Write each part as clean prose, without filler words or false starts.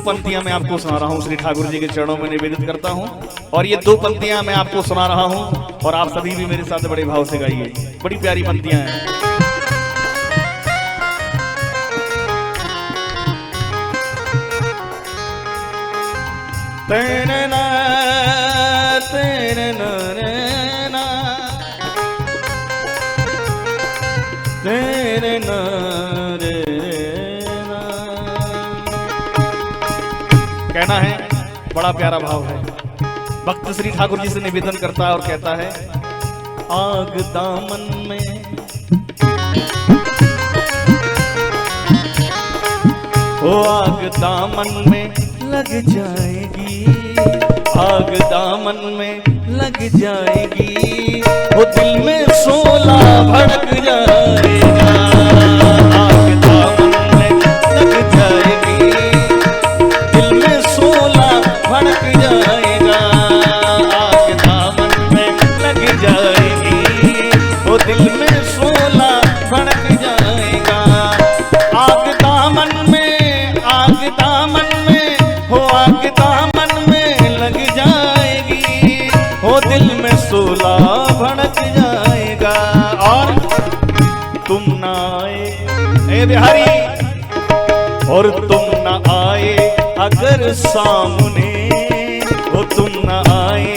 पंक्तियां मैं आपको सुना रहा हूँ, श्री ठाकुर जी के चरणों में निवेदित करता हूँ। और ये 2 पंक्तियां मैं आपको सुना रहा हूँ और आप सभी भी मेरे साथ बड़े भाव से गाइए। बड़ी प्यारी पंक्तियां हैं। तेरे ना तेरे ना तेरे ना कहना है, बड़ा प्यारा भाव है। भक्त श्री ठाकुर जी से निवेदन करता है और कहता है, आग दामन में ओ आग दामन में लग जाएगी, आग दामन में लग जाएगी, वो दिल में शोला भड़क जाएगा, आग दामन में लग जाएगी, दिल में शोला भड़क जाएगा, आग दामन में लग जाएगी, वो दिल में शोला भड़क जाएगा, आग दामन में, आग दामन में, हो आग दामन में लग जाएगी, हो दिल में शोला भड़क जाएगा। और तुम ना आए ए बिहारी, और तुम ना आए अगर सामने, वो तुम ना आए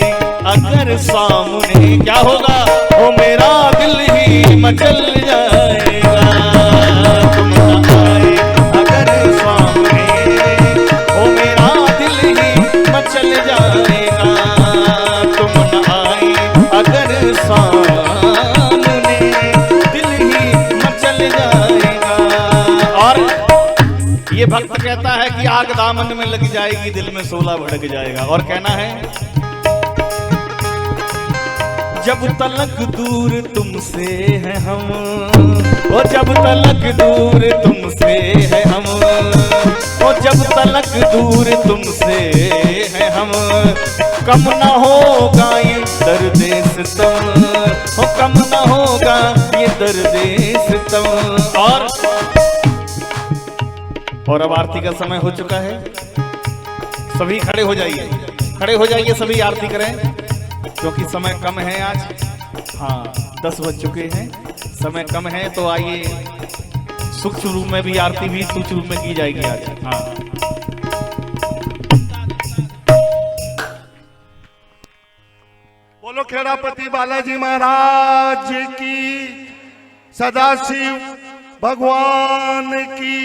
अगर सामने, क्या होगा, वो मेरा दिल ही मचल जाएगा, तुम ना आए अगर सामने, वो मेरा दिल ही मचल जाएगा, तुम ना आए अगर सामने, दिल ही मचल जाएगा। और ये भक्त कहता है कि आग दामन में लग जाएगी, दिल में शोला भड़क जाएगा। और कहना है, जब तलक दूर तुमसे है हम, और जब तलक दूर तुमसे है हम, और जब तलक दूर तुमसे है हम, कम ना होगा ये दर्द सितम, हो कम ना होगा ये दर्द सितम। और अब आरती का समय हो चुका है, सभी खड़े हो जाइए, खड़े हो जाइए, सभी आरती करें क्योंकि समय कम है आज। हाँ 10 बज चुके हैं, समय कम है, तो आइए सूक्ष्म रूप में भी आरती भी सूक्ष्म रूप में की जाएगी आज। हाँ बोलो खेड़ापति बालाजी महाराज की, सदाशिव भगवान की।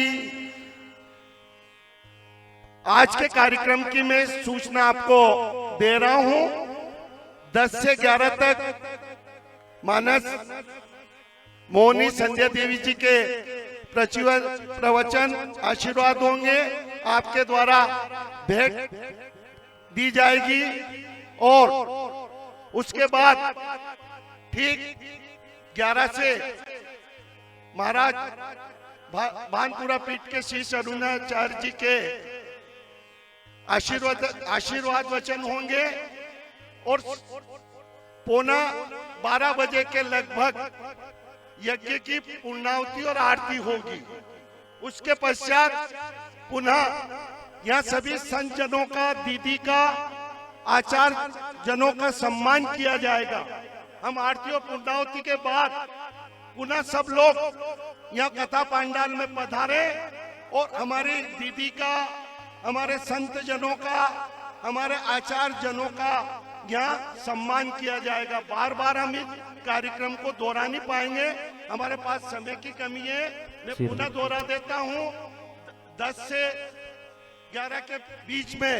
आज के कार्यक्रम की मैं सूचना आपको दे रहा हूं। 10 से 11 तक मानस मोहनी संध्या देवी जी के प्रवचन आशीर्वाद होंगे, आपके द्वारा भेंट दी जाएगी। और उसके बाद ठीक 11 से महाराज भानपुरा पीठ के श्री अरुणाचार्य जी के आशीर्वाद वचन होंगे। और 11:15 बजे के लगभग यज्ञ की पूर्णाहुति और आरती होगी। उसके पश्चात पुनः यहाँ सभी संत जनों का, दीदी का, आचार्य जनों का सम्मान किया जाएगा। हम आरती और पूर्णाहुति के बाद पुनः सब लोग यहाँ कथा पंडाल में पधारे और हमारी दीदी का, हमारे संत जनों का, हमारे आचार्य जनों का यहाँ सम्मान किया जाएगा। बार बार हम इस कार्यक्रम को दोहरा नहीं पाएंगे, हमारे पास समय की कमी है। मैं पुनः दोहरा देता हूँ, 10 से 11 के बीच में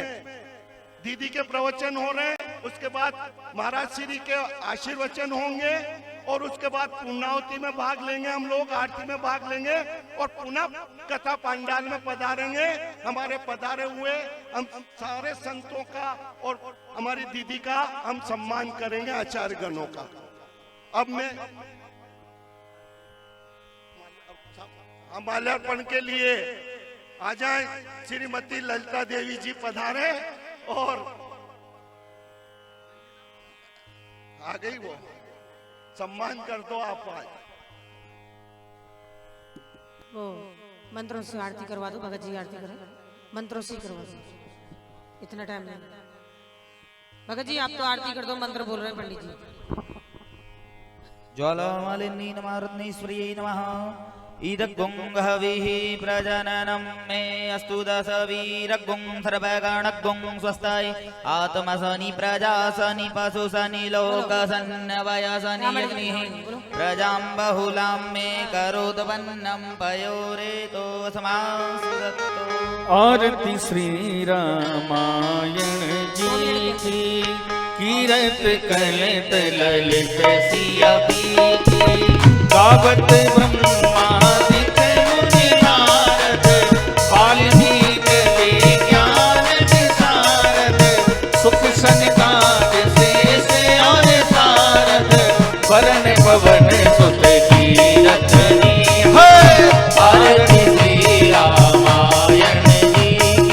दीदी के प्रवचन हो रहे हैं, उसके बाद महाराज श्री के आशीर्वचन होंगे और उसके बाद पूर्णाहुति में भाग लेंगे हम लोग, आरती में भाग लेंगे और पुनः कथा पंडाल में पधारेंगे। हमारे पधारे हुए हम सारे संतों का और हमारी दीदी का हम सम्मान करेंगे, आचार्य गणों का। अब मैं माल्यार्पण के लिए आ जाए, श्रीमती ललिता देवी जी पधारे और आ गई, वो सम्मान कर दो आप। आज वो मंत्रों से आरती करवा दो, भगत जी आरती करें। मंत्रों से करो, इतना टाइम नहीं। भगत जी आप तो आरती कर दो, मंत्र बोल रहे हैं पंडित जी। ज्वालामालिनी नमः नमः ईदग्गुं हविः प्रजननं मे अस्तु दशवीरग्गुं सर्वगणग्गुं स्वस्ताय आत्मसनि प्रजासनि पशुसनि लोकसन्नवयसनि अग्निः प्रजां बहुलां मे करोद्वन्नं पयोरेतो समासुदत्तो। आरती श्री रामायण जी की, कीरत कलित ललित सिया की, गावत ब्रह्मादित्य मुनि नारद, वाल्मीकि ज्ञान विशारद, सुख सनकाद शेष और सारद, वरण पवन सुत कीरतनी है। आरती श्री रामायण जी की,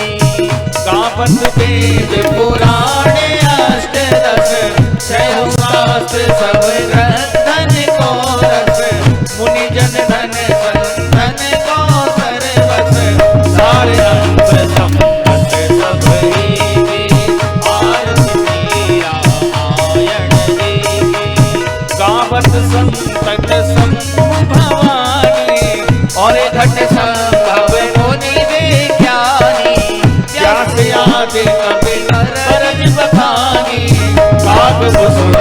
गावत वेद पुराण अष्टदश, सहस्र सब ग्रंथन को रस, मुनि जन धन संतन को सर्वस, सारे अंश संपत सब ही। आरती श्री रामायण जी की, गावत संतत शंभु भवानी, और घट संभव मुनि विज्ञानी, व्यास आदि कवि करज बखानी, काग कुसुम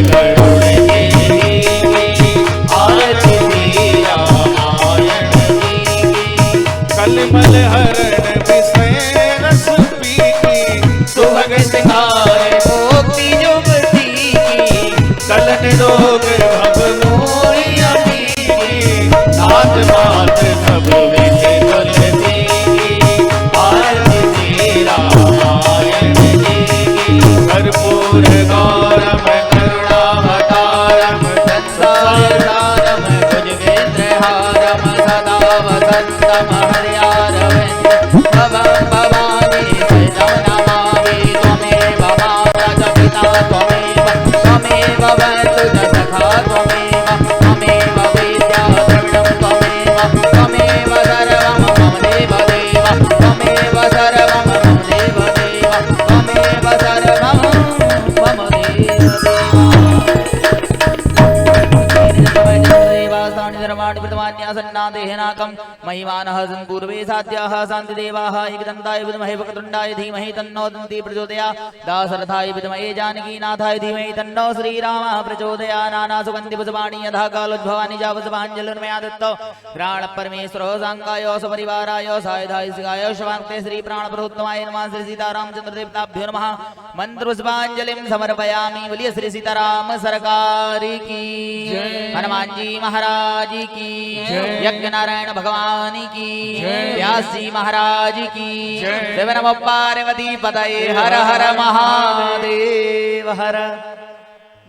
गरुड़ गिरी। आरती श्री रामायण जी की, कलमल हरण विषय रस पीकी, सुभग सिंगार मुक्ति युवती की, कलन रोग भव मोरिया पीकी, नाथ मात सब विष तुलसी की। आरती श्री रामायण जी की, कर्पूर गौरम करुणावतारम, संसारसारम भुजगेन्द्रहारम, सदा वसन्तम हर्यारविन्द भवं भवानी सहितं नमामि। त्वमेव माता च पिता त्वमेव, त्वमेव बन्धु च सखा त्वमेव, त्वमेव विद्या द्रविणं त्वमेव, त्वमेव सर्वं मम देवदेव, त्वमेव सर्वं मम देवदेव, त्वमेव सर्वं मम देवदेव। महिमानः पूर्वे साध्याः शान्ति देवाः, एकदन्ताय विद्महे वक्रतुण्डाय धीमहि तन्नो दन्ती प्रचोदयात्, दाशरथाय विद्महे जानकीनाथाय धीमहि तन्नो श्रीरामः प्रचोदयात्। नाना सुगन्धि पुष्पाणि यथा कालोद्भवानि जावसभाञ्जलिर्मया दत्तौ, प्राण परमेश्वरो साङ्गाय सपरिवाराय सायुधाय शिखाय शवान्ते श्री प्राणप्रभुत्तमाय नमः। श्री सीतारामचंद्र देवताभ्यो नमः। मंत्र पुष्पांजलिं समर्पयामि। बोलिए श्री सीताराम सरकार की, हनुमान जी महाराज की, यज्ञ नारायण भगवान की, व्यास जी महाराज की, शिव नमः पार्वती पतये, हर हर महादेव हर।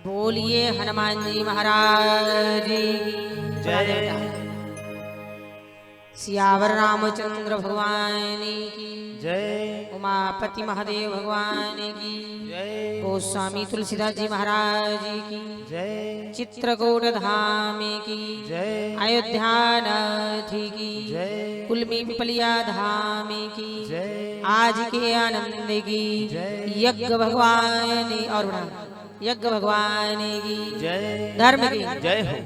बोलिए हनुमान जी महाराज की जय। सियावर रामचंद्र भगवान की जय। उमापति महादेव भगवान की जय। गोस्वामी तुलसीदास जी महाराज की जय। चित्रकूट धाम की जय। अयोध्यानाथ की जय। कुलमी पिपलिया धाम की जय। आज के आनंद की यज्ञ भगवान और बड़ा यज्ञ भगवान की जय। धर्म की जय हो,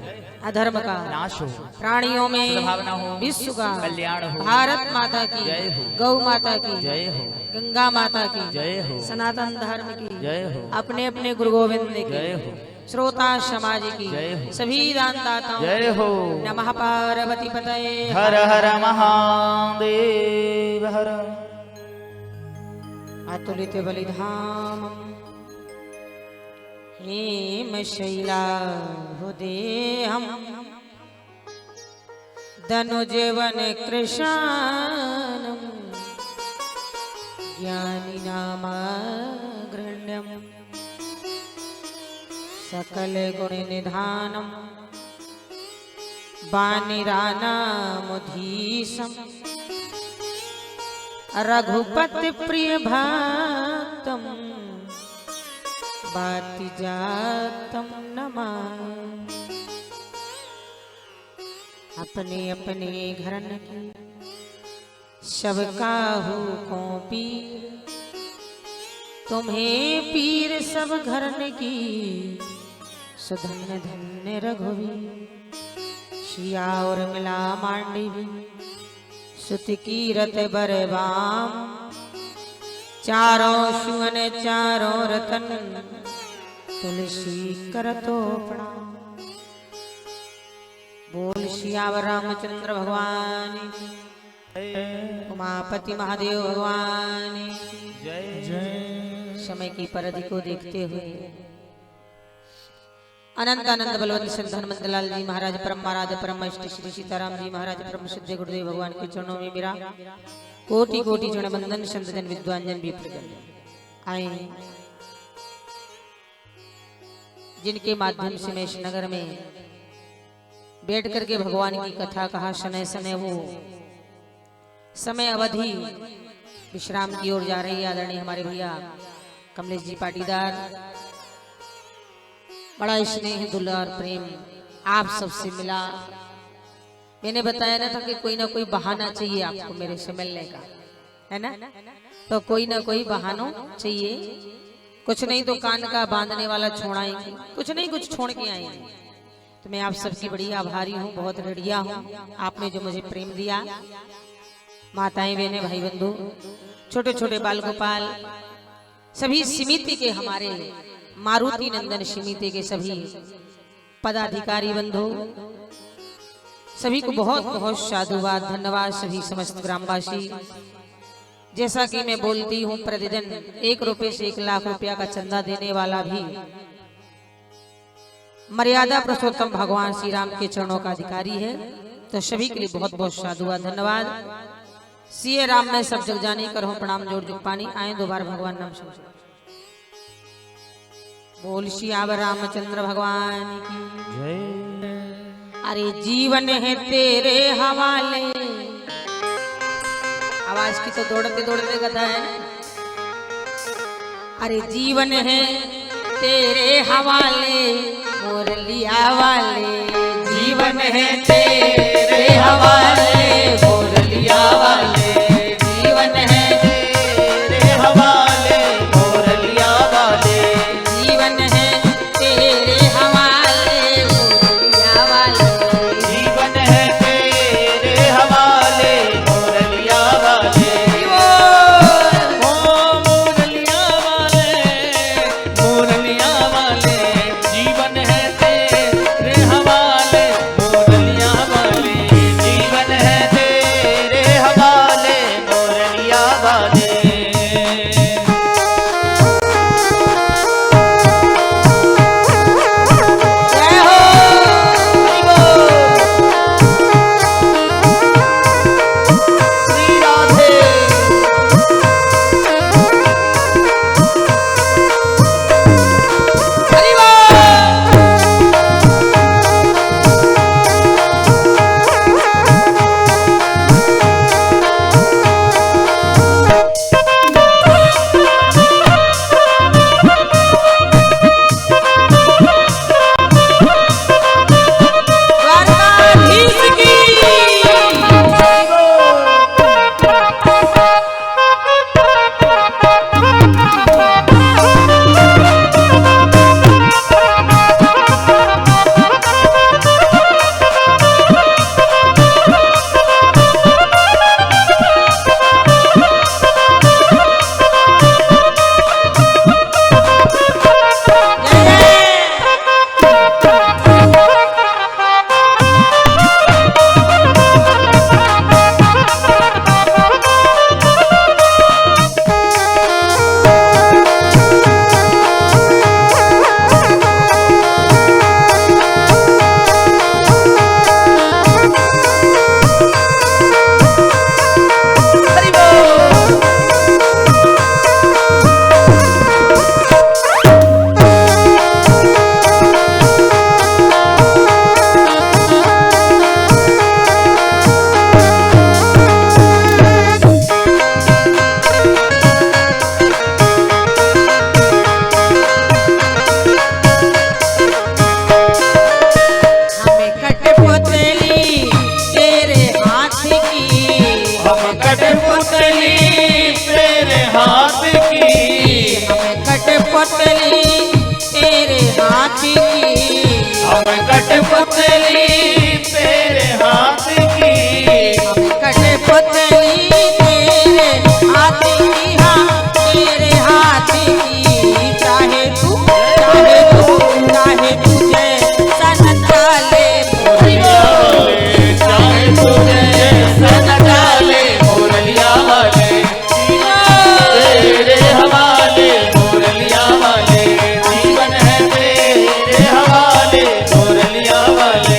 अधर्म का नाश हो, प्राणियों में सद्भावना हो, विश्व का कल्याण हो, भारत माता की जय हो, गौ माता की जय हो, गंगा माता की जय हो, सनातन धर्म की जय हो, अपने अपने गुरु गोविंद की जय हो, श्रोता समाज की जय हो, सभी दानदाताओं जय हो। नमः पार्वती पतये हर हर महादेव हर। अतुलित बलिधाम हेम शैलाहुदेहं धनुजीवन कृशानं ज्ञानिनामग्रण्यं सकल गुण निधानं वानिरानामुधीशं रघुपति प्रिय भक्तं बाति जातम नमः। अपने अपने घरन की सबका हो को पीर, तुम्हें पीर सब घरन की, सुधन्य धन्य रघुवीर। शिया और मिला मांडवी, सुत कीरत बरबाम, चारों सुवन चारों रतन, तुलसी करतो प्रणाम। बोल सियावर रामचंद्र भगवान, उमापति महादेव भगवान। समय की परिधि को देखते हुए अनंत आनंद बलवंत श्री धनवंत लाल जी महाराज परम महाराज परम इष्ट श्री सीताराम जी महाराज परम सिद्ध गुरुदेव भगवान के चरणों में मेरा कोटि कोटि चरण बंदन। संत जन विद्वान जन भी आए, जिनके माध्यम से मैं इस नगर में बैठ करके भगवान की कथा कहा, शनै शनै वो समय अवधि विश्राम की ओर जा रही है। आदरणीय हमारे भैया कमलेश जी पाटीदार, बड़ा स्नेह दुलार प्रेम आप सबसे मिला। मैंने बताया ना था कि कोई ना कोई बहाना चाहिए आपको मेरे से मिलने का, है ना? तो कोई ना कोई बहाना चाहिए, कुछ नहीं तो कान का बांधने वाला छोड़ाएंगे, कुछ नहीं कुछ छोड़ के आएंगे। तो मैं आप सबकी बड़ी आभारी हूँ, बहुत ऋणिया हूँ। आपने जो मुझे प्रेम दिया, माताएं बहनें भाई बंधु, छोटे छोटे बाल गोपाल, सभी समिति के हमारे मारुति नंदन समिति के सभी पदाधिकारी बंधु, सभी को बहुत बहुत साधुवाद धन्यवाद। सभी समस्त ग्रामवासी, जैसा कि मैं बोलती हूँ प्रतिदिन 1 रुपए से 1 लाख रुपया का चंदा देने वाला भी मर्यादा पुरुषोत्तम भगवान श्री राम के चरणों का अधिकारी है। तो सभी के लिए बहुत बहुत साधुवाद धन्यवाद। सीए राम में सब जग जाने करो प्रणाम जोड़ जुग पानी, आए दोबारा भगवान नाम सुन। बोल सियावर रामचंद्र भगवान की जय। अरे जीवन है तेरे हवाले, आवाज की तो दौड़ते दौड़ते कथा है ना। अरे जीवन है तेरे हवाले, मुरलिया वाले, जीवन है तेरे हवाले, मुरलिया वाले, जीवन है तेरे हवाले, मुरलिया वाले, जीवन है तेरे हवाले, मुरलिया वाले, जीवन है तेरे हवाले, मुरलिया वाले। ओ मुरलिया वाले, मुरलिया वाले, जीवन है तेरे हवाले, मुरलिया वाले, जीवन पतली तेरे हाथ की, कटे पतली तेरे हाथ की, हाँ तेरे हाथ की। चाहे तुझे सन डाले मुरलिया वाले, चाहे तुझे सन डाले मुरलिया वाले, तेरे हवाले मुरलिया वाले, जीवन है तेरे हवाले मुरलिया वाले।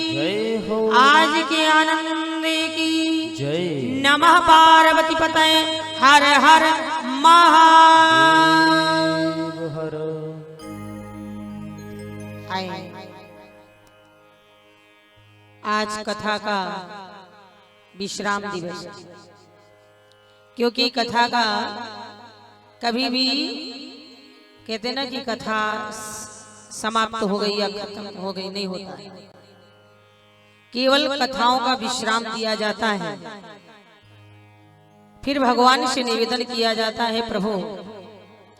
जय हो। नमः पार्वती पतये हर हर महादेव। आज कथा का विश्राम दिवस है, क्योंकि कथा का कभी भी कहते ना कि कथा समाप्त हो गई या खत्म हो गई, नहीं होता। केवल कथाओं का विश्राम दिया जाता है, फिर भगवान से निवेदन किया जाता है, प्रभु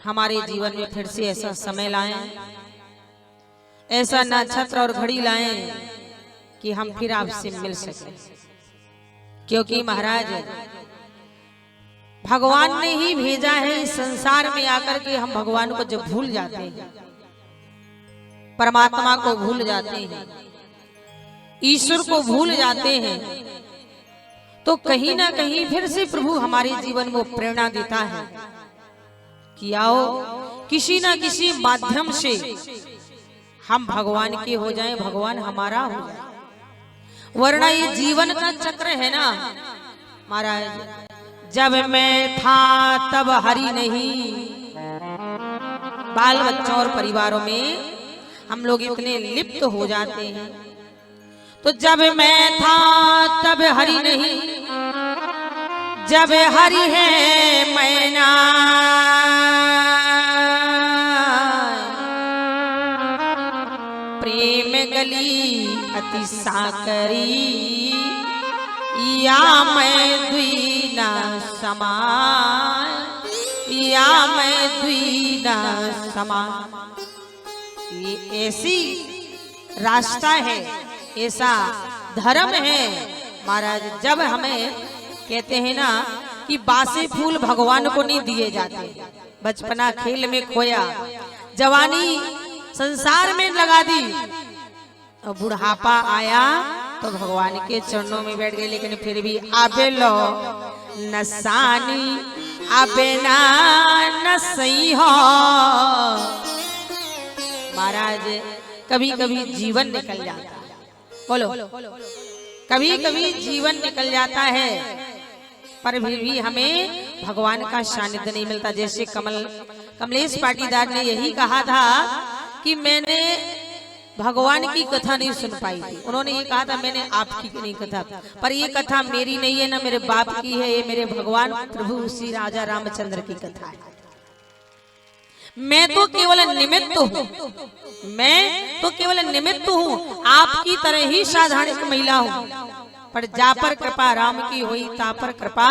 हमारे जीवन में फिर से ऐसा समय लाएं, ऐसा नक्षत्र और घड़ी लाएं कि हम फिर आपसे मिल सकें। क्योंकि महाराज भगवान ने ही भेजा है इस संसार में आकर के हम भगवान को जब भूल जाते हैं, परमात्मा को भूल जाते हैं, ईश्वर को भूल जाते हैं, तो कहीं ना कहीं फिर से प्रभु हमारे जीवन में प्रेरणा देता है कि आओ किसी ना किसी माध्यम से हम भगवान के हो जाएं, भगवान हमारा हो जाए। वरना ये जीवन का चक्र है ना महाराज, जब मैं था तब हरि नहीं। बाल बच्चों और परिवारों में हम लोग इतने लिप्त हो जाते हैं, तो जब मैं था तब हरि नहीं, जब हरि है मैं ना। प्रेम गली अति साकरी, या मैं द्वी न समान, या मैं द्वी न समान। ये ऐसी रास्ता है, ऐसा धर्म है महाराज। जब हमें कहते हैं ना कि बासी फूल भगवान को नहीं दिए जाते, बचपना खेल में खोया, जवानी संसार में लगा दी, और बुढ़ापा आया तो भगवान के चरणों में बैठ गए। लेकिन फिर भी आबे लो नसानी आबे ना नसई हो महाराज। कभी कभी जीवन निकल जाता है, बोलो कभी कभी जीवन निकल जाता है, पर फिर भी हमें भगवान का सानिध्य नहीं मिलता। जैसे कमलेश पाटीदार ने यही कहा था कि मैंने भगवान की कथा नहीं सुन पाई थी। उन्होंने ये कहा था मैंने आपकी नहीं कथा, पर ये कथा मेरी नहीं है, ना मेरे बाप की है, ये मेरे भगवान प्रभु श्री राजा रामचंद्र की कथा है। मैं तो केवल निमित्त हूँ, मैं तो केवल निमित्त हूँ, आपकी तरह ही साधारण एक महिला हूँ, पर जा पर कृपा राम की हुई ता पर कृपा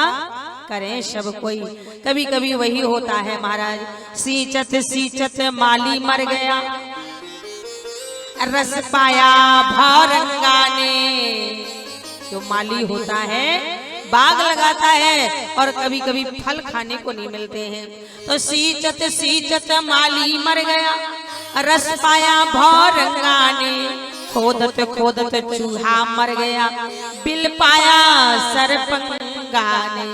करें सब कोई। कभी कभी वही होता है महाराज, सींचत सींचत माली मर गया, रस पाया भौरंगा ने। जो माली होता है बाग लगाता है और कभी कभी फल खाने को नहीं मिलते हैं, तो सींचत सींचत माली मर गया, रस पाया भौरंगा ने। खोदत खोदत चूहा मर गया, बिल पाया सरपंगा ने।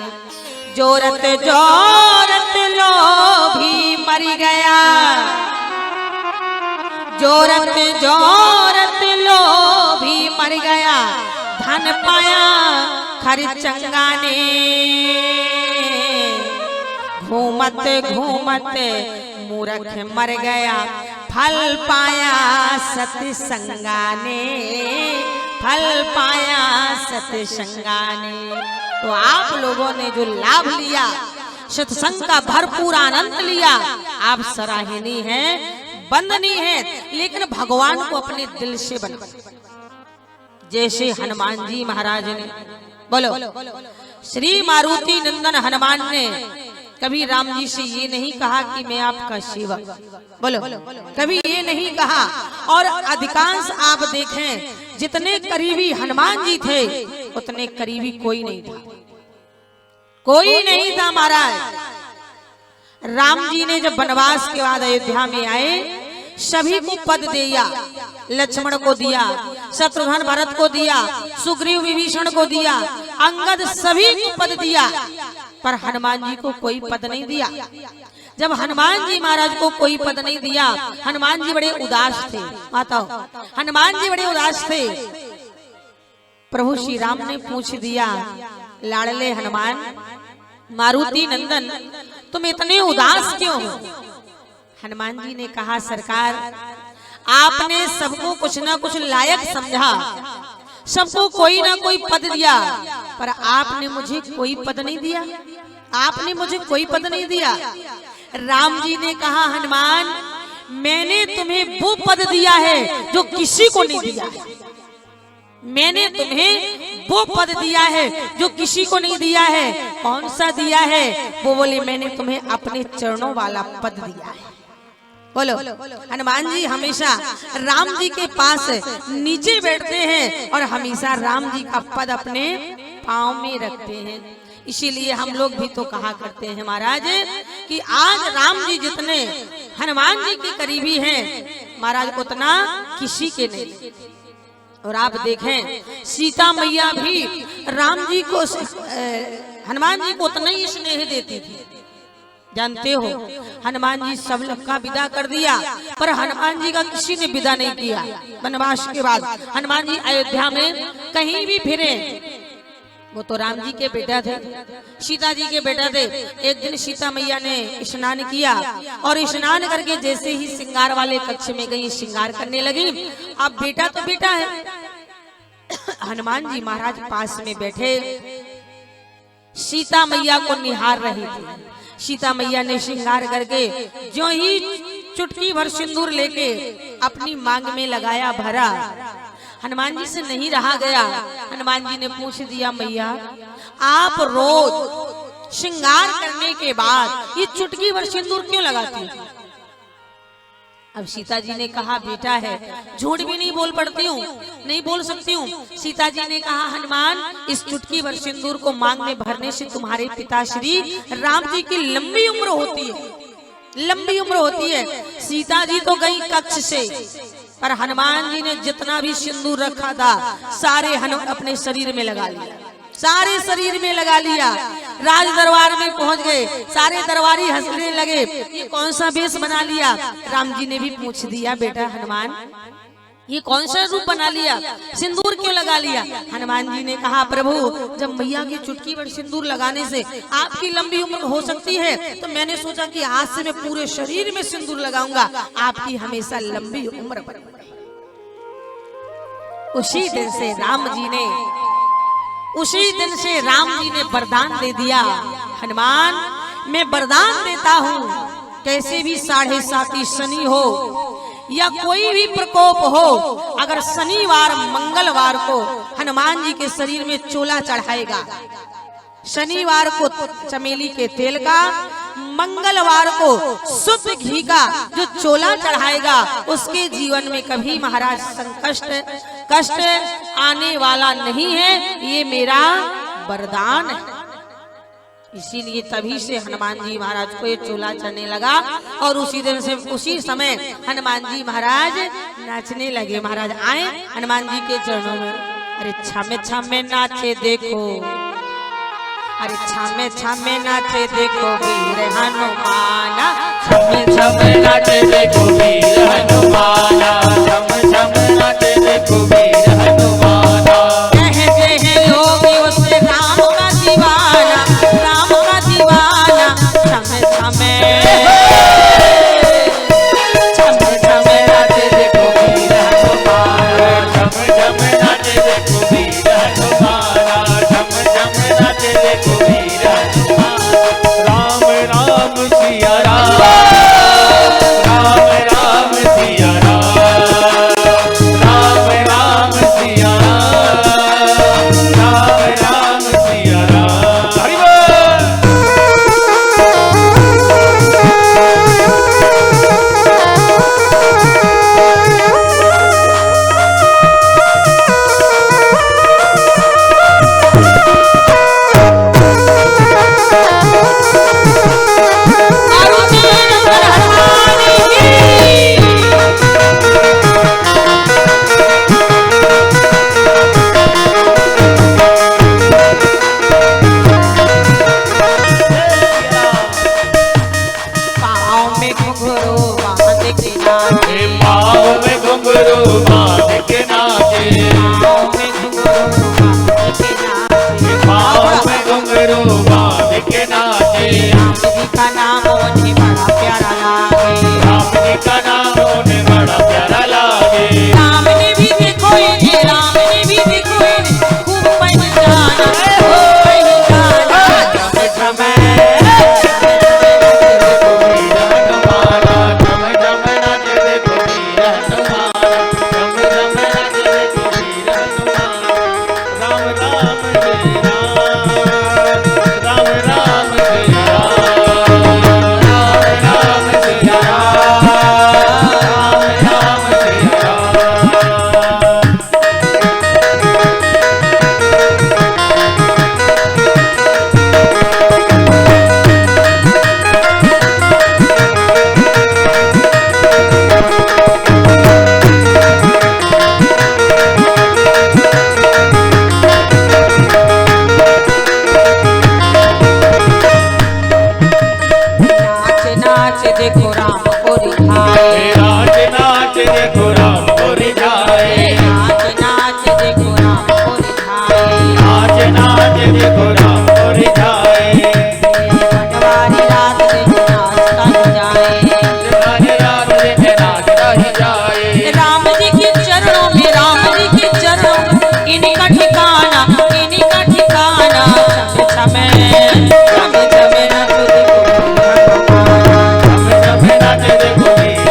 जोरत जोरत लोभी मर गया, जोरत जोरत लोभी मर गया, धन पाया खरचंगा ने। घूमत घूमत मूर्ख मर गया, फल पाया सतसंगा ने, फल पाया सतसंगा ने। तो आप लोगों ने जो लाभ लिया, सत्संग का भरपूर आनंद लिया, आप सराहनीय हैं, वंदनीय हैं, लेकिन भगवान को अपने दिल से बना। जैसे हनुमान जी महाराज ने, बोलो श्री मारुति नंदन हनुमान ने कभी राम जी से ये नहीं कहा कि मैं आपका सेवक, बोलो कभी ये नहीं कहा। और अधिकांश आप देखें जितने करीबी हनुमान जी थे उतने करीबी कोई नहीं था, कोई नहीं था महाराज। राम जी ने जब वनवास के बाद अयोध्या में आए, सभी को पद दिया, लक्ष्मण को दिया, शत्रुघ्न भरत को दिया, सुग्रीव विभीषण को दिया, अंगद सभी को पद दिया, पर हनुमान जी को कोई पद नहीं दिया। जब हनुमान जी महाराज को कोई पद नहीं दिया, हनुमान जी बड़े उदास थे। माताओं, हनुमान जी बड़े उदास थे। प्रभु श्री राम ने पूछ दिया, लाडले हनुमान मारुति नंदन तुम इतने उदास क्यों हो? हनुमान जी ने कहा, सरकार आपने सबको कुछ ना कुछ लायक समझा, सबको कोई ना कोई पद दिया, पर आपने मुझे कोई पद नहीं दिया, आपने मुझे कोई पद नहीं दिया। राम जी ने कहा, हनुमान मैंने तुम्हें वो पद दिया है जो किसी को नहीं दिया है, मैंने तुम्हें वो पद दिया है जो किसी को नहीं दिया है। कौन सा दिया है? वो बोले मैंने तुम्हें अपने चरणों वाला पद दिया है। बोलो हनुमान जी हमेशा राम जी के पास नीचे बैठते हैं और हमेशा राम जी का पद अपने पांव में रखते हैं। इसीलिए हम लोग भी तो कहा करते हैं महाराज कि आज राम जी जितने हनुमान जी के करीबी हैं महाराज उतना किसी के नहीं। और आप देखें सीता मैया भी राम जी को हनुमान जी को उतना ही स्नेह देती थी। जानते हो हनुमान जी सब लोग का विदा कर दिया, पर हनुमान जी का किसी ने विदा नहीं किया। वनवास के बाद हनुमान जी अयोध्या में कहीं भी फिरे, वो तो राम जी के बेटा थे, सीता जी के बेटा थे। एक दिन सीता मैया ने स्नान किया और स्नान करके जैसे ही श्रृंगार वाले कक्ष में गई, श्रृंगार करने लगी। अब बेटा तो बेटा है, हनुमान जी महाराज पास में बैठे सीता मैया को निहार रही थी। सीता मैया ने श्रृंगार करके जो ही चुटकी भर सिंदूर लेके अपनी मांग में लगाया भरा। हनुमान जी से नहीं रहा गया। हनुमान जी ने पूछ दिया, मैया आप रोज श्रृंगार करने के बाद ये चुटकी भर सिंदूर क्यों लगाती? अब सीता जी ने कहा, बेटा है, झूठ भी नहीं बोल पड़ती हूँ, नहीं बोल सकती हूँ। सीता जी ने कहा, हनुमान इस चुटकी भर सिंदूर को मांग में भरने से तुम्हारे पिताश्री राम जी की लंबी उम्र होती है, लंबी उम्र होती है। सीता जी तो गई कक्ष से, पर हनुमान जी ने जितना भी सिंदूर रखा था सारे अपने शरीर में लगा लिया, सारे शरीर में लगा लिया। राज दरबार में पहुंच गए, सारे दरबारी हंसने लगे, ये कौन सा वेश बना लिया? राम जी ने भी पूछ दिया, बेटा हनुमान ये कौन सा रूप बना लिया, सिंदूर क्यों लगा लिया? हनुमान जी ने कहा, प्रभु जब मैया की चुटकी भर सिंदूर लगाने से आपकी लंबी उम्र हो सकती है, तो मैंने सोचा कि आज से मैं पूरे शरीर में सिंदूर लगाऊंगा, आपकी हमेशा लंबी उम्र बने। उसी दिन से राम जी ने वरदान दे दिया, हनुमान मैं वरदान देता हूँ, कैसे भी 7.5 शनि हो या कोई भी प्रकोप हो, अगर शनिवार मंगलवार को हनुमान जी के शरीर में चोला चढ़ाएगा, शनिवार को चमेली के तेल का, मंगलवार को शुद्ध घी का जो चोला चढ़ाएगा, उसके जीवन में कभी महाराज कष्ट आने वाला नहीं है, ये मेरा वरदान है। इसीलिए तभी से हनुमान जी महाराज को ये चोला चढ़ने लगा, और उसी दिन से उसी समय हनुमान जी महाराज नाचने लगे। महाराज आए हनुमान जी के चरणों में, अरे छामे छामे नाचे देखो, अरे छामे छामे नाचे देखो वीर हनुमाना, छामे छामे नाचे देखो वीर हनुमाना, छामे छामे नाचे देखो वीर हनुमाना। कहते हैं लोग उसे राम का दीवाना, राम का दीवाना, छामे छामे छामे छामे नाचे देखो वीर हनुमाना, छामे छामे नाचे देखो वीर हनुमाना, छामे छामे नाचे देखो वीर हनुमाना। राम राम सिया राम, राम राम सिया राम, राम राम सिया राम, राम राम सिया राम। हरि पाँव में घुंघरू बांध के नाचे, पाँव में घुंघरू बांध के नाचे, पाँव में घुंघरू बांध के नाचे, पाँव में घुंघरू बांध के नाचे। राम जी का नाम उन्हें बड़ा प्यारा लागे, राम जी का नाम उन्हें बड़ा प्यारा लागे। राम ने भी देखो इन्हें, राम ने भी देखो इन्हें, खूब पहचाना, खूब पहचाना। छमे छमे नाच नाच देखो राम को रिझाए, नाच नाच देखो राम को रिझाए, नाच नाच देखो राम को रिझाए, नाच नाच देखो राम को रिझाए। बनवारी रात देखो नाचता ही जाए, तुम्हारी रात देखे नाचता ही जाए। राम जी के चरणों में, राम जी के चरणों में इनका ठिकाना, इनका ठिकाना। छमे छमे छमे छमे नाच देखो छमे छमे नाच देखो वीर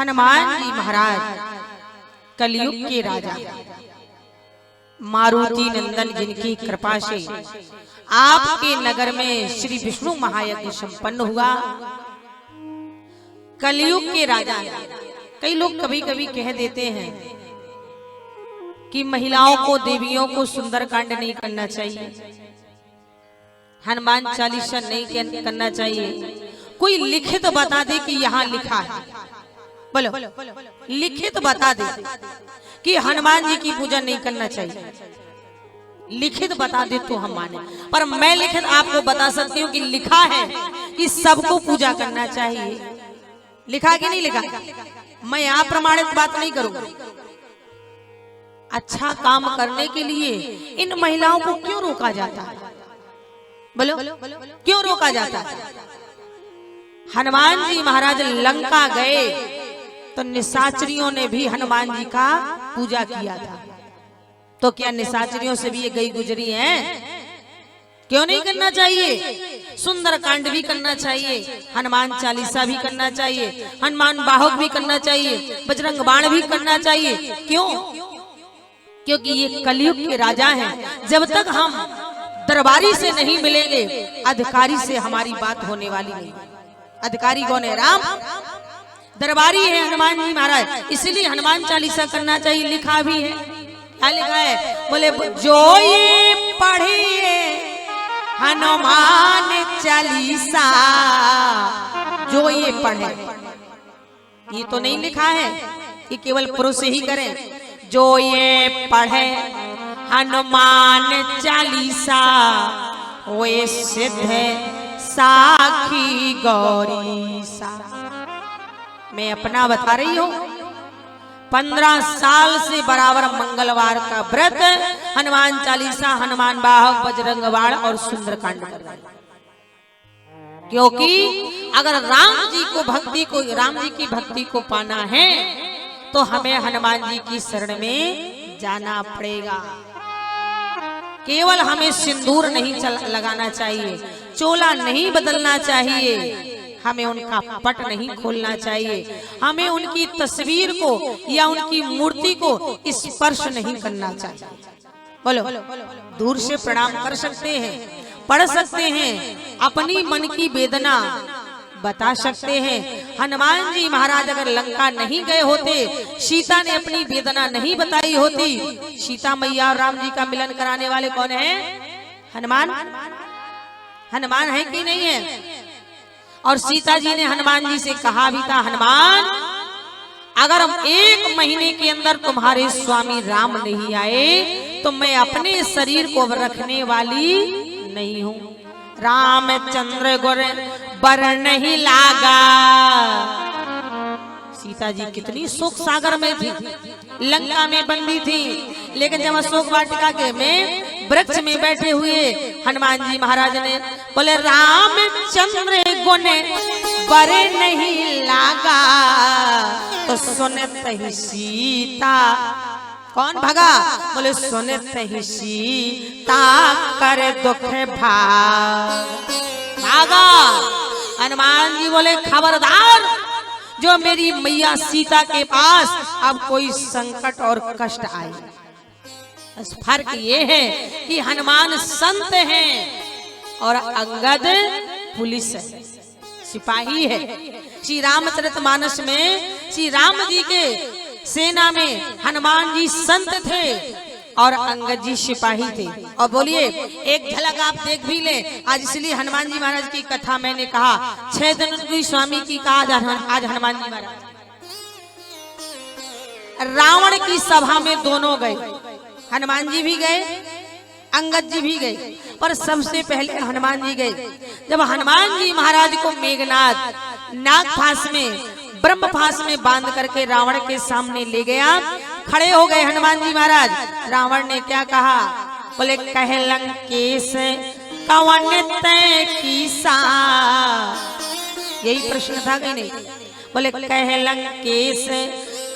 हनुमान जी महाराज कलयुग के राजा मारुति नंदन जिनकी कृपा से आपके नगर में श्री विष्णु महायज्ञ संपन्न हुआ। कलयुग के राजा, कई लोग कभी कभी कह देते हैं कि महिलाओं को, देवियों को सुंदरकांड नहीं करना चाहिए, हनुमान चालीसा नहीं करना चाहिए। कोई लिखित तो बता दे कि यहाँ लिखा है, बोलो लिखित तो बता दे कि हनुमान जी की पूजा नहीं करना चाहिए, लिखित बता दे तो हम माने। पर मैं लिखित आपको बता सकती हूँ कि लिखा है कि सबको पूजा करना चाहिए। लिखा कि नहीं लिखा, मैं यहाँ प्रमाणित बात नहीं करूंगा। अच्छा काम करने के लिए इन महिलाओं को क्यों रोका जाता है, बोलो क्यों रोका जाता है? हनुमान जी महाराज लंका गए तो निशाचरियों ने भी हनुमान जी का पूजा किया था। तो क्या निशाचरियों से भी ये गई गुजरी हैं? क्यों नहीं करना चाहिए? सुंदरकांड भी करना चाहिए, हनुमान चालीसा भी करना चाहिए, हनुमान बाहुक भी करना चाहिए, बजरंग बाण भी करना चाहिए। क्यों? क्योंकि ये कलयुग के राजा हैं। जब तक हम दरबारी से नहीं मिलेंगे, अधिकारी से हमारी बात होने वाली नहीं। अधिकारी कौन है? राम। दरबारी है हनुमान जी महाराज, इसलिए हनुमान चालीसा करना चाहिए। लिखा भी है, क्या लिखा है? बोले जो ये पढ़िए हनुमान चालीसा, जो ये पढ़े। ये तो नहीं लिखा है कि केवल पुरुष ही करें। जो ये पढ़े हनुमान चालीसा, वो सिद्ध साखी गौरी सा। मैं अपना बता रही हूँ, 15 साल से बराबर मंगलवार का व्रत, हनुमान चालीसा, हनुमान बाहुक, बजरंग बाण और सुंदरकांड कर रहे हैं। क्योंकि अगर राम जी की भक्ति को पाना है तो हमें हनुमान जी की शरण में जाना पड़ेगा। केवल हमें सिंदूर नहीं लगाना चाहिए, चोला नहीं बदलना चाहिए, हमें उनका पट नहीं खोलना चाहिए, हमें उनकी तस्वीर को या उनकी मूर्ति को स्पर्श नहीं करना चाहिए। बोलो, दूर से प्रणाम कर सकते हैं, पढ़ सकते हैं, अपनी मन की वेदना बता सकते हैं। हनुमान जी महाराज अगर लंका नहीं गए होते, सीता ने अपनी वेदना नहीं बताई होती। सीता मैया और राम जी का मिलन कराने वाले कौन है? हनुमान। हनुमान है कि नहीं है? और सीता जी ने हनुमान जी से कहा भी था, हनुमान अगर हम 1 महीने के अंदर तुम्हारे स्वामी राम नहीं आए तो मैं अपने शरीर को रखने वाली नहीं हूँ। रामचंद्र गुर बर नहीं लागा। सीता जी कितनी शोक सागर में थी, लंका में बंदी थी, लेकिन जब अशोक वाटिका के में वृक्ष में बैठे हुए हनुमान जी महाराज ने बोले, रामचंद्र गुण बर नहीं लागा, तो सुनत ही सीता कौन भगा? बोले सुनत ही सीता कर दुख भागा। हनुमान जी बोले, खबरदार, जो मेरी मैया सीता के पास अब कोई संकट और कष्ट आए। फर्क ये है कि हनुमान संत हैं और अंगद पुलिस है, सिपाही है। श्री रामचरितमानस में श्री राम जी के सेना में हनुमान जी संत थे और अंगद जी सिपाही थे। और बोलिए, एक झलक आप देख भी ले। आज इसलिए हनुमान जी महाराज की कथा मैंने कहा, 6 दिन की स्वामी की कहा आज हनुमान जी महाराज रावण की सभा में दोनों गए, हनुमान जी भी गए, अंगद जी भी गए, पर सबसे पहले हनुमान जी गए। जब हनुमान जी महाराज को मेघनाथ नागफास में, ब्रह्मफास में बांध करके रावण के सामने ले गया, खड़े हो गए हनुमान जी महाराज। रावण ने क्या कहा? बोले, कह लंकेश कवन तै कीसा। यही प्रश्न था कि नहीं? बोले, कह लंकेश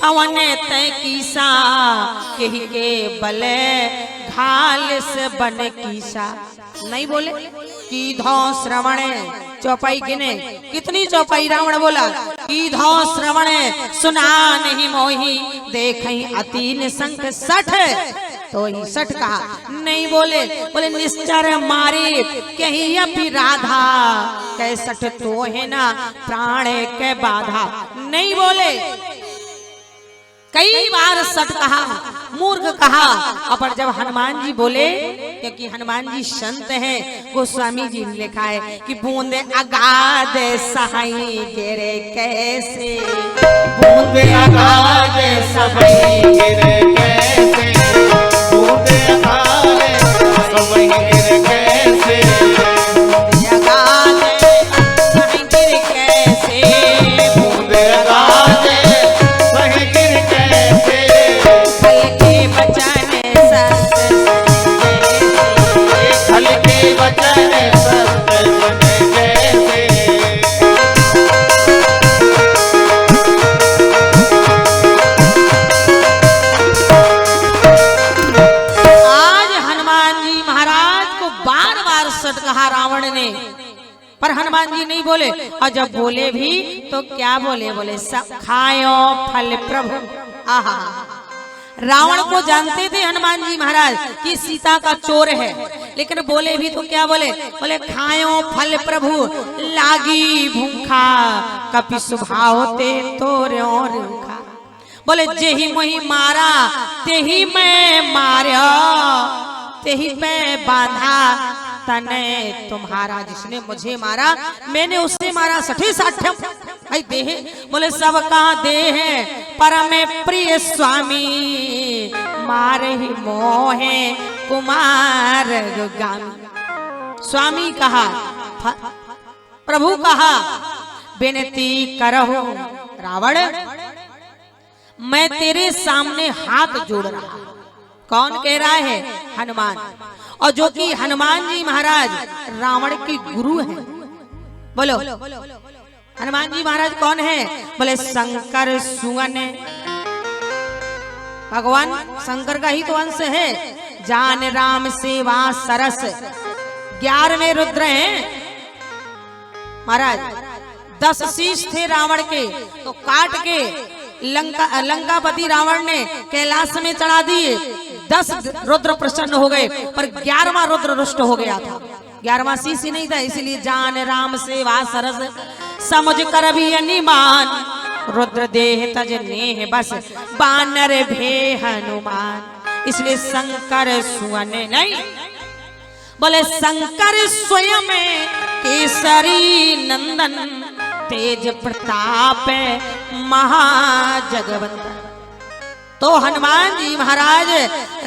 कवन तै कीसा, कही के बले घाल से बन कीसा। नहीं बोले कि धौ श्रवण चौपाई गिने, कितनी चौपाई? रावण बोला कीधो श्रवण सुना नहीं मोही देखई अतीन संख सठ। तो ही सठ कहा, नहीं बोले, बोले निश्चर मारे कहीं अपी राधा कैसठ तो है ना प्राण के बाधा। नहीं बोले, कई बार सट कहा, मूर्ख कहा। और जब हनुमान जी बोले, क्योंकि हनुमान जी संत हैं, गोस्वामी जी ने लिखा है कि बूंदे अगाध सहाई गिरे कैसे, बूंदे अगाध सहाई गिरे कैसे, बूंदे अगाध सहाई गिरे कैसे, बूंदे अगाध सहाई गिरे कैसे, बूंदे अगाध सहाई गिरे कैसे, फल के बचन सत फल के बचन सत बने कैसे। कहा रावण ने, पर हनुमान जी नहीं बोले। और जब बोले भी तो क्या बोले, बोले सब खायो फल प्रभु। आहा, रावण को जानते थे हनुमान जी महाराज कि सीता का चोर है, लेकिन बोले भी तो क्या बोले, बोले खायो फल प्रभु लागी भूखा कपि स्वभाव ते तोर्यो रूखा। बोले जेहि मोहि मारा तेहि मैं मार्या, तेहि मैं बांधा तने तुम्हारा। जिसने मुझे मारा मैंने उससे मारा, सठी साठ्यम भाई देह। बोले सबका देह पर में प्रिय स्वामी मारे ही मोहे कुमार गामी। स्वामी कहा, प्रभु कहा, बेनती करहु रावण मैं तेरे सामने हाथ जोड़ रहा। कौन कह रहा है, हनुमान। और जो कि हनुमान जी महाराज रावण की गुरु हैं। बोलो हनुमान जी महाराज कौन है, बोले शंकर सुवन, भगवान शंकर का ही तो अंश है। जान राम सेवा सरस 11वें रुद्र हैं महाराज। 10 शीश थे रावण के, तो काट के लंकापति रावण ने कैलाश में चढ़ा दिए। 10 रुद्र प्रसन्न हो गए, पर 11वां रुद्र रुष्ट हो गया था। 11वां शीश ही नहीं था, इसलिए जान राम सेवा सरस समझ कर भी अनिमान, रुद्र देह तज नेह बस बानर भे हनुमान। इसलिए शंकर सुवन नहीं, बोले शंकर स्वयं केसरी नंदन तेज प्रताप महाजगवंदन। तो हनुमान जी महाराज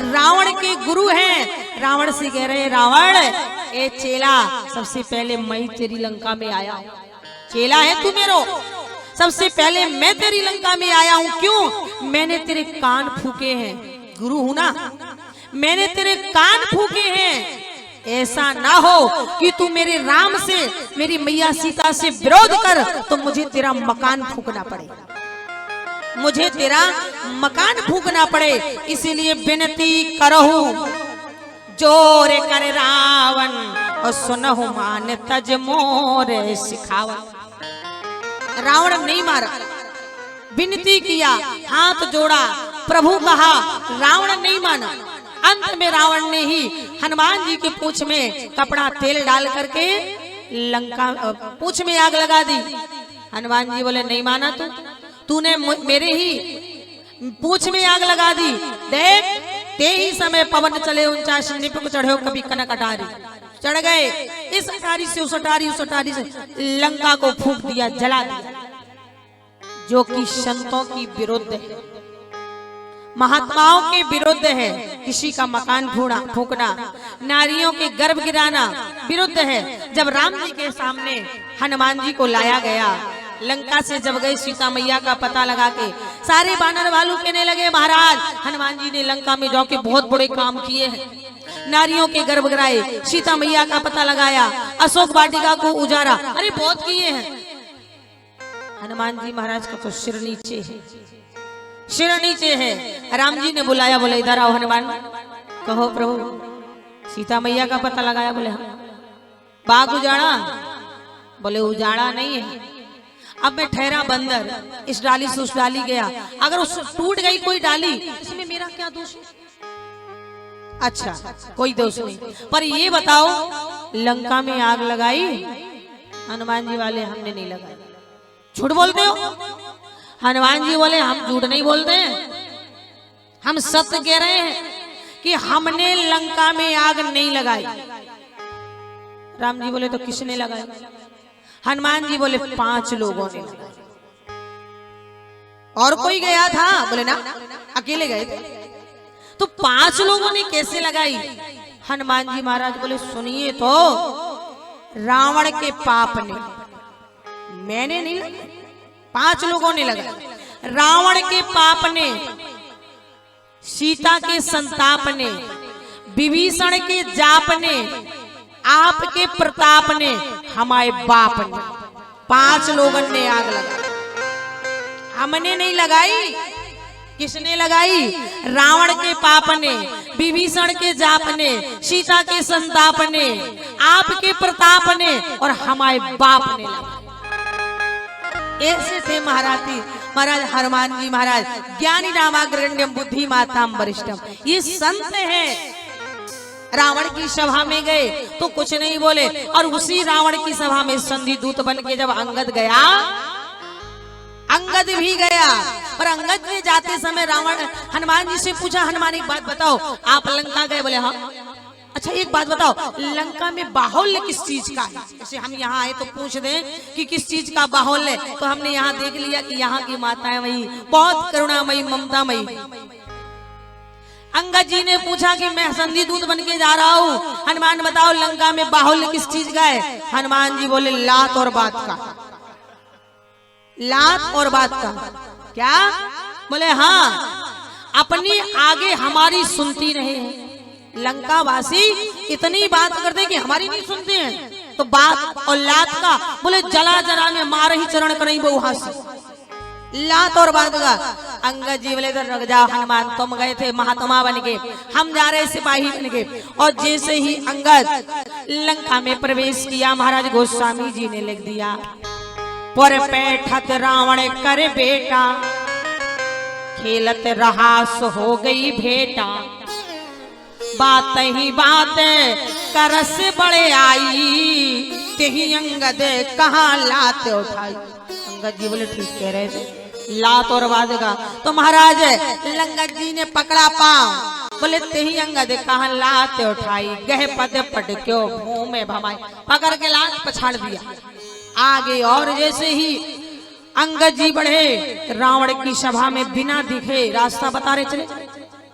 रावण के गुरु हैं। रावण से कह रहे, रावण ए चेला, सबसे पहले मैं तेरी लंका में आया हूं। चेला है तू मेरो, सबसे पहले मैं तेरी लंका में आया हूं। क्यों? मैंने तेरे कान फूके हैं, गुरु हूं ना, मैंने तेरे कान फूके हैं। ऐसा ना हो कि तू मेरे राम से, मेरी मैया सीता से विरोध कर तो मुझे तेरा मकान फूकना पड़े, मुझे तेरा मकान फूकना पड़े। इसीलिए विनती करहु जोर कर रावण और सुनहु मान तज मोर सिखावन। रावण नहीं मारा, विनती किया, हाथ जोड़ा, प्रभु कहा, रावण नहीं माना। अंत में रावण ने ही हनुमान जी की पूंछ में कपड़ा तेल डाल करके लंका पूंछ में आग लगा दी। हनुमान जी बोले नहीं माना तूने मेरे ही पूंछ में आग लगा दी। देख ते ही समय पवन चले 49 निपुक चढ़े कभी कनक अटारी। चढ़ गए, इस अटारी से उस अटारी, उस अटारी से लंका को फूंक दिया, जला दिया। जो कि संतों की विरुद्ध है, महात्माओं के विरुद्ध है। किसी का मकान फूकना, नारियों के गर्भ गिराना विरुद्ध है। जब राम जी के सामने हनुमान जी को लाया गया, लंका से जब गए सीता मैया का पता लगा के, सारे बानर भालू कहने लगे महाराज हनुमान जी ने लंका में जाके बहुत बड़े काम किए हैं। नारियों के गर्भ गिराए, सीता मैया का पता लगाया, अशोक वाटिका को उजाड़ा, अरे बहुत किए हैं। हनुमान जी महाराज का तो सिर नीचे है, सिर नीचे है। राम जी ने बुलाया, बोले इधर आओ हनुमान, कहो प्रभु सीता मैया का पता लगाया। बोले हाँ। बाग उजाड़ा? बोले उजाड़ा नहीं है, अब मैं ठहरा बंदर, इस डाली से उस डाली गया, अगर उस टूट गई कोई डाली, इसमें मेरा क्या दोष है? अच्छा, कोई दोष नहीं। पर ये बताओ, लंका में आग लगाई हनुमान जी वाले, हमने नहीं लगाई। झूठ बोलते हो? हनुमान जी बोले हम झूठ नहीं बोलते हैं, हम सत्य कह रहे हैं कि हमने लंका में आग नहीं लगाई। राम जी बोले तो किसने लगाई? हनुमान जी बोले 5 लोगों ने लगाई। और कोई गया था? बोले ना, अकेले गए थे। तो 5 लोगों ने कैसे लगाई? हनुमान जी महाराज बोले सुनिए तो, रावण के पाप ने, मैंने नहीं लगाई, 5 लोगों ने लगाई। रावण के पाप ने, सीता के संताप ने, विभीषण के जाप ने, आपके प्रताप ने, हमारे बाप ने, 5 लोगों ने आग लगाई। हमने नहीं लगाई। किसने लगाई? रावण के पाप ने, विभीषण के जाप ने, सीता के संताप ने, आपके प्रताप ने और हमारे बाप ने लगाई। ऐसे थे महाराज हनुमान जी महाराज। ज्ञानी नामाग्रण्यम बुद्धि माताम वरिष्ठम, ये संत हैं। रावण की सभा में गए तो कुछ नहीं बोले, और उसी रावण की सभा में संधि दूत बन के जब अंगद गया, अंगद भी गया। पर अंगद ने जाते समय रावण हनुमान जी से पूछा, हनुमान एक बात बताओ, आप लंका गए? बोले हाँ। अच्छा एक बात बताओ, लंका में बाहुल्य किस चीज का है? जैसे हम यहाँ आए तो पूछ दें कि किस चीज का बाहुल्य, तो हमने यहाँ देख लिया कि यहाँ की माताएं वही बहुत करुणामयी ममतामयी। अंगद जी ने पूछा कि मैं संधि दूत बन के जा रहा हूँ, हनुमान बताओ लंका में बाहुल्य किस चीज का है? हनुमान जी बोले लात और बात का। लात और बात का क्या? बोले हाँ, अपनी आगे हमारी सुनती रहे हैं। लंका वासी इतनी बात करते कि हमारी नहीं सुनते हैं। तो बात और लात का, बोले जला जला में मार ही चरण करें वो हासी। लात और बात का। अंगद जी बोले तो रुक जाओ हनुमान, तुम गए थे महात्मा बन के, हम जा रहे सिपाही बन के। और जैसे ही अंगद लंका में प्रवेश किया, महाराज गोस्वामी जी ने लिख दिया, पर बैठत रावण कर बेटा, खेलत रहा सो हो गई भेटा। बात ही बात करस बड़े आई, तेही अंगद कहाँ लात उठाई। अंगद जी बोले ठीक कह रहे थे, लात और बात का। तो महाराज अंगद जी ने पकड़ा पांव, बोले तेही अंगद कहाँ लात उठाई। गह पद पट क्यों भूमि में भमाई, पकड़ के लात पछाड़ दिया आगे। और जैसे ही अंगद जी बढ़े रावण की सभा में, बिना दिखे रास्ता बता रहे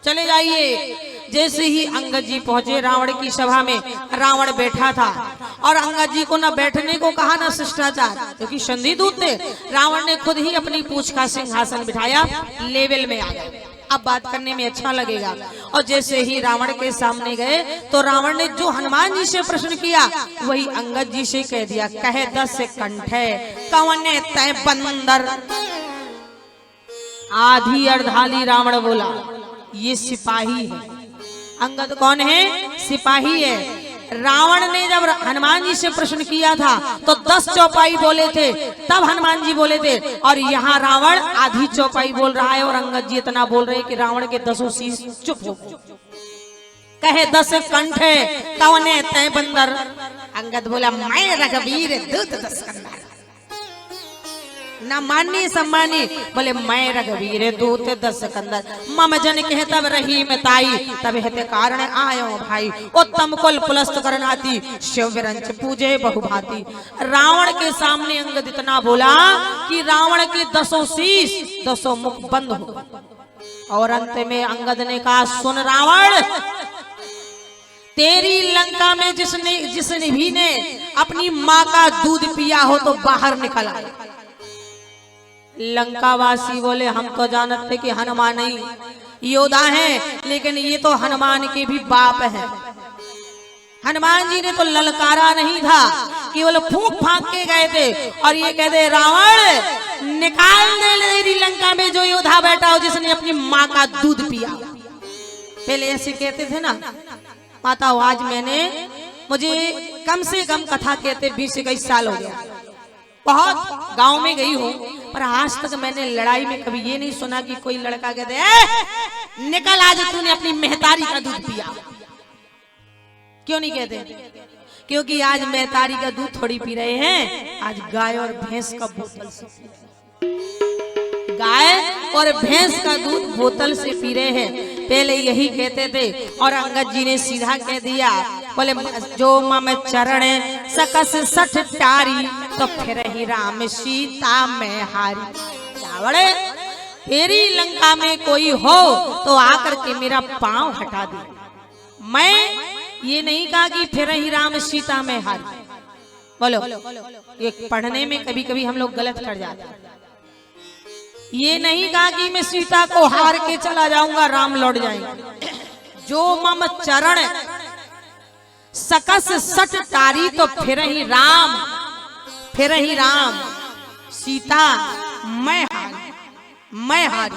चले जाइए। जैसे ही अंगद जी पहुंचे रावण की सभा में, रावण बैठा था और अंगद जी को न बैठने को कहा न शिष्टाचार, क्योंकि संधि दूत थे। रावण ने खुद ही अपनी पूंछ का सिंहासन बिठाया, लेवल में आ गए, अब बात करने में अच्छा लगेगा। और जैसे ही रावण के सामने गए तो रावण ने जो हनुमान जी से प्रश्न किया वही अंगद जी से कह दिया। कहे 10 कंठ कवने तय बंदर। आधी अर्धाली रावण बोला ये सिपाही है। अंगद कौन है? सिपाही है। रावण ने जब हनुमान जी से प्रश्न किया था तो 10 चौपाई बोले थे, तब हनुमान जी बोले थे। और यहाँ रावण आधी चौपाई बोल रहा है और अंगद जी इतना बोल रहे हैं कि रावण के 10 शीश चुप हो। कहे 10 कंठ कवने तय बंदर। अंगद बोला मैं रघुवीर दूत 10 कंठ। न मानी सम्मानी, बोले मैं रघुवीर दूत 10 कंदर। मम जन कह तब रही मिताई, तब हेते कारण आयो भाई। उत्तम कुल पुलस्त करनाती, शिव विरंच पूजे बहुभाती। रावण के सामने अंगद इतना बोला कि रावण के 10 शीश 10 मुख बंद हो। और अंत में अंगद ने कहा सुन रावण, तेरी लंका में जिसने भी ने अपनी माँ का दूध पिया हो तो बाहर निकल आए। लंकावासी बोले हम तो जानते थे कि हनुमान ही योद्धा हैं, लेकिन ये तो हनुमान के भी बाप हैं। हनुमान जी ने तो ललकारा नहीं था, केवल फूंक फांक के गए थे। और ये कहते रावण निकाल दे तेरी लंका में जो योद्धा बैठा हो जिसने अपनी माँ का दूध पिया। पहले ऐसे कहते थे ना माता, आज मुझे कम से कम कथा कहते 20-21 साल हो गया। बहुत गांव में गई हूँ, पर आज तक मैंने लड़ाई में कभी ये नहीं सुना कि कोई लड़का कहते ए, निकल आज तूने अपनी मेहतारी का दूध पिया। क्यों नहीं कहते? क्योंकि आज मेहतारी का दूध थोड़ी पी रहे हैं, आज गाय और भैंस का बोतल से पी रहे हैं। गाय और भैंस का दूध बोतल से पी रहे हैं। पहले यही कहते थे और अंगद जी ने सीधा कह दिया, बोले जो मम चरण सकस सठ टारी तो फिर ही राम सीता में हारी। चावड़े तेरी लंका में कोई हो तो आकर के मेरा पांव हटा दे। मैं ये नहीं कहा कि फिर ही राम सीता में हारी। बोलो, ये पढ़ने में कभी कभी हम लोग गलत कर जाते हैं। ये नहीं कहा कि मैं सीता को हार के चला जाऊंगा, राम लौट जाएंगे। जो मम चरण सकस सट तारी तो फिर ही राम सीता मैं हारी।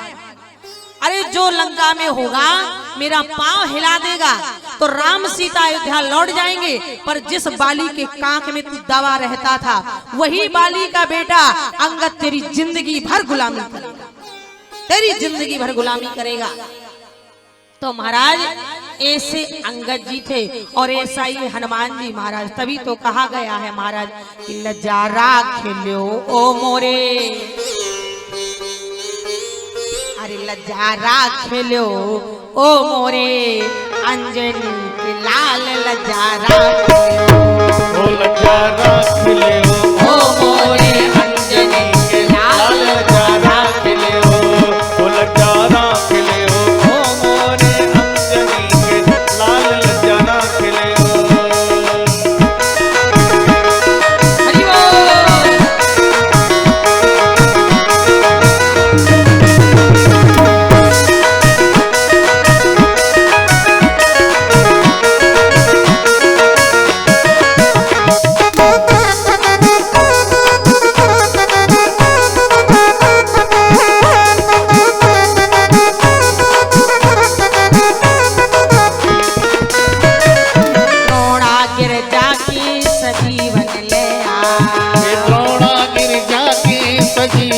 अरे जो लंका में होगा मेरा पांव हिला देगा तो राम सीता अयोध्या लौट जाएंगे। पर जिस बाली के कांख में तू दबा रहता था, वही बाली का बेटा अंगद तेरी जिंदगी भर गुलामी करेगा, तेरी जिंदगी भर गुलामी करेगा। तो महाराज ऐसे अंगद जी थे और ऐसा ही हनुमान जी महाराज। तभी तो कहा गया है महाराज कि नजारा खेलो ओ मोरे, अरे लजारा खेलो ओ मोरे, अंजनी के लाल लजारा ओ लजारा खिले ओ मोरे, अंजनी के लाल लजारा खिले ओ लजारा खिले ओ मोरे, अंजनी के लाल लजारा खिले हरि बोल।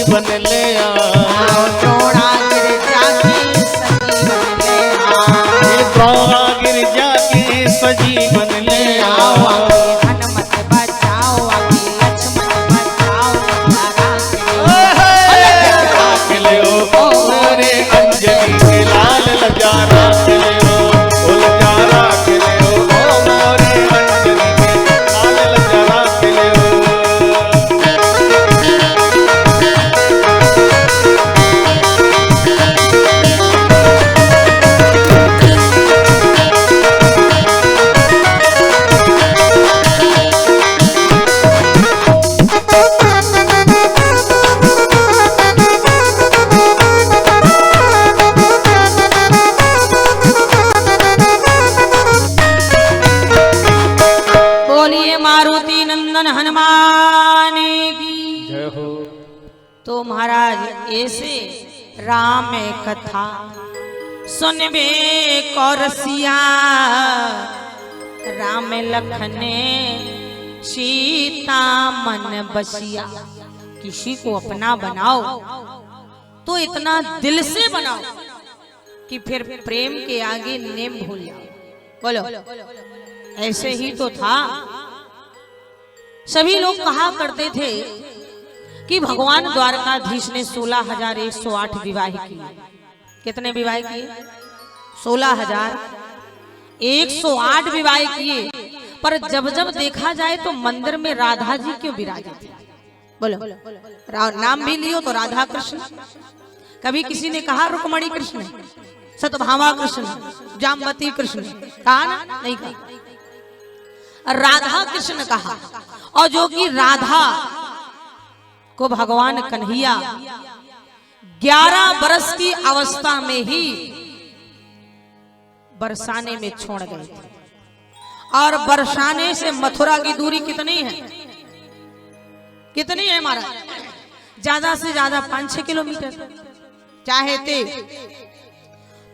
बन ले आ, द्रोणा गिरजा की सजी बन ले आ, हनुमत बचाओ अभी लक्ष्मण बचाओ, लजारा खिले ओ मोरे, अंजनी के लाल लजारा खिले ओ लजारा खिले ओ मोरे, अंजनी के लाल लजारा खिले ओ। मारुति नंदन हनुमान की जय हो। तो महाराज ऐसे राम कथा सुनबे कौरसिया, राम लखने सीता मन बसिया। किसी को अपना बनाओ तो इतना दिल से बनाओ कि फिर प्रेम के आगे नेम भूल जाओ। बोलो, ऐसे ही तो था। सभी लोग कहा करते थे कि भगवान द्वारकाधीश ने 16,108 विवाह किए। कितने विवाह किए? 16,108 विवाह किए। पर जब जब देखा जाए तो मंदिर में राधा जी क्यों विराजित थे? बोलो, नाम भी लियो तो राधा कृष्ण। कभी किसी ने कहा रुक्मणी कृष्ण, सतभामा कृष्ण, जाम्बती कृष्ण? कहा ना? नहीं कहा। राधा कृष्ण कहा। और जो कि राधा को भगवान कन्हैया 11 वर्ष की अवस्था में ही बरसाने में छोड़ गए थे। और बरसाने से मथुरा की दूरी कितनी है? कितनी है महाराज? ज्यादा से ज्यादा 5-6 किलोमीटर। चाहे थे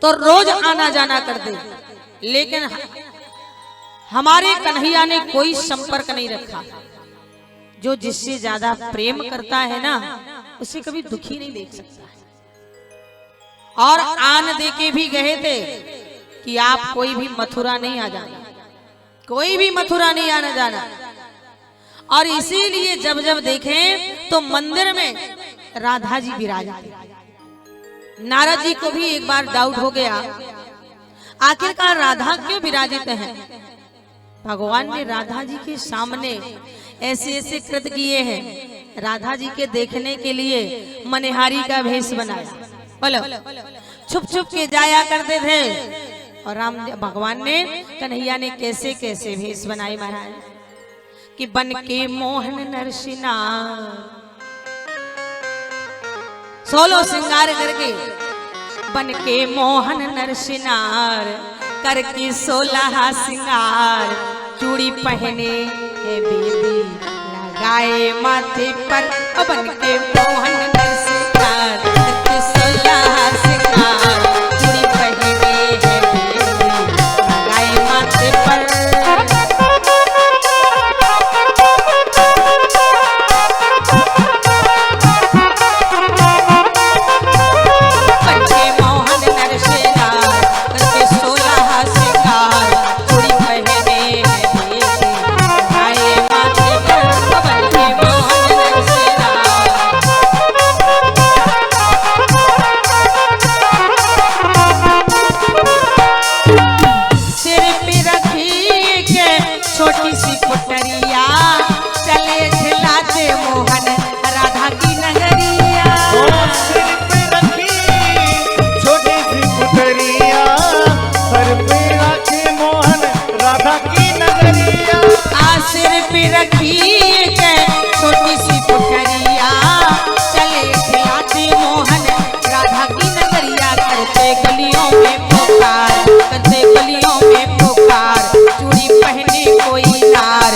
तो रोज आना जाना कर दे, लेकिन हमारे कन्हैया ने कोई संपर्क नहीं रखा। जो जिससे ज्यादा प्रेम करता है ना उसे कभी दुखी नहीं देख सकता है। और आन दे के भी गए थे कि आप कोई भी मथुरा नहीं आ जाना, कोई भी मथुरा नहीं आना जाना। और इसीलिए जब जब देखें तो मंदिर में राधा जी विराजित हैं। नारद जी को भी एक बार डाउट हो गया, आखिरकार राधा क्यों विराजित हैं? भगवान ने राधा जी के सामने ऐसे ऐसे कृत किए हैं, राधा जी के देखने के लिए मनिहारी का भेष बनाया। बोलो, छुप छुप के जाया करते थे। और राम भगवान ने, कन्हैया ने कैसे कैसे भेष बनाए महाराज, कि बन के मोहन नरसिंहार, 16 श्रृंगार करके, बन के मोहन नरसिंहार करके 16 श्रृंगार, चूड़ी पहने है बेदी लगाए माथे पर, बन के मोहन नरसिंहार करके 16 श्रृंगार, चूड़ी पहने है बेदी लगाए माथे पर। छोटी सी पुटरिया चले झिलाते मोहन राधा की नगरिया, सिर पे रखी छोटी सी पुतरिया, सर पे रखे मोहन राधा की नगरिया। सिर पे रखी छोटी सी पुटरिया चले झिलाते मोहन राधा की नगरिया, करते गलियों में पुकार, करते गलियों में पुकार, चूड़ी पहने कोई नार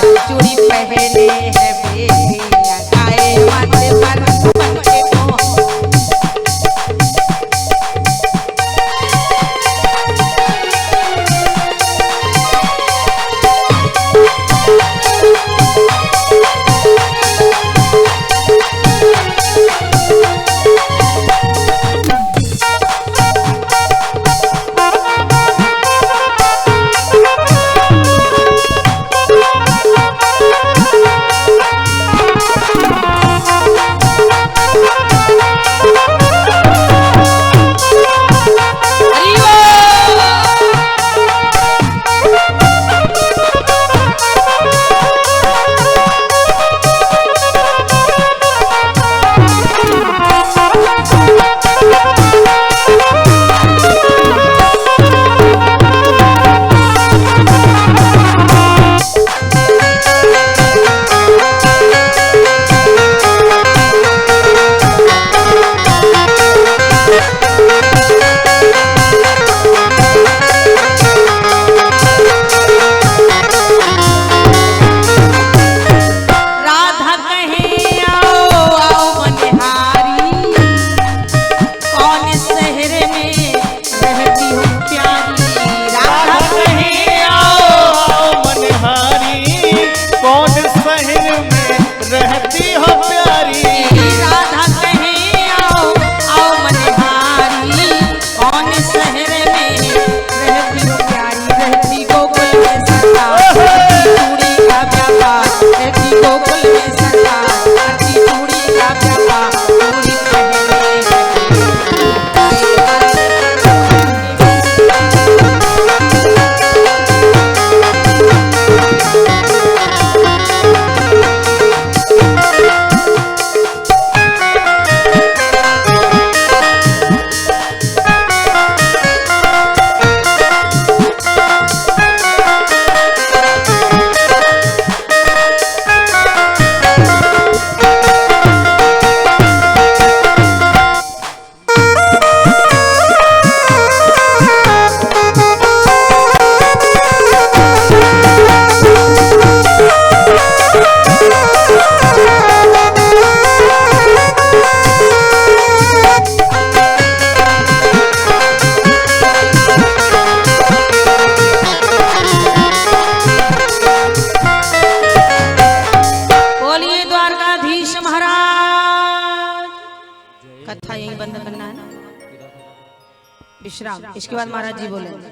विश्राम। इसके बाद महाराज जी बोलेंगे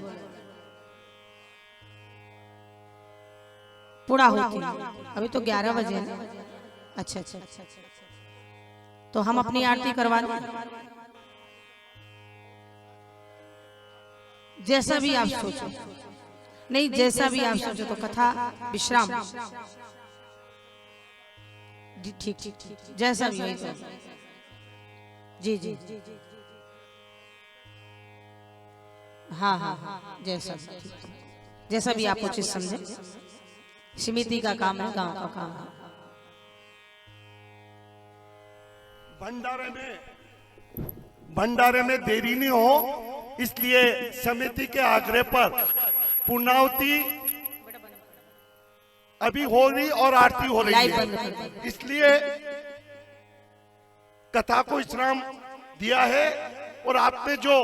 पूरा होती है। अभी तो 11 बजे है ना। अच्छा अच्छा, तो हम अपनी आरती करवा दें, जैसा भी आप सोचो। नहीं, जैसा भी आप सोचो। तो कथा विश्राम, ठीक ठीक, जैसा भी हो। जी जी, हाँ हाँ हाँ, जैसा भी आप उचित समझे। समिति का काम है, गांव का काम है। भंडारे में देरी नहीं हो, इसलिए समिति के आग्रह पर पूर्णाहुति अभी हो रही और आरती हो रही है, इसलिए कथा को विश्राम दिया है। और आपने जो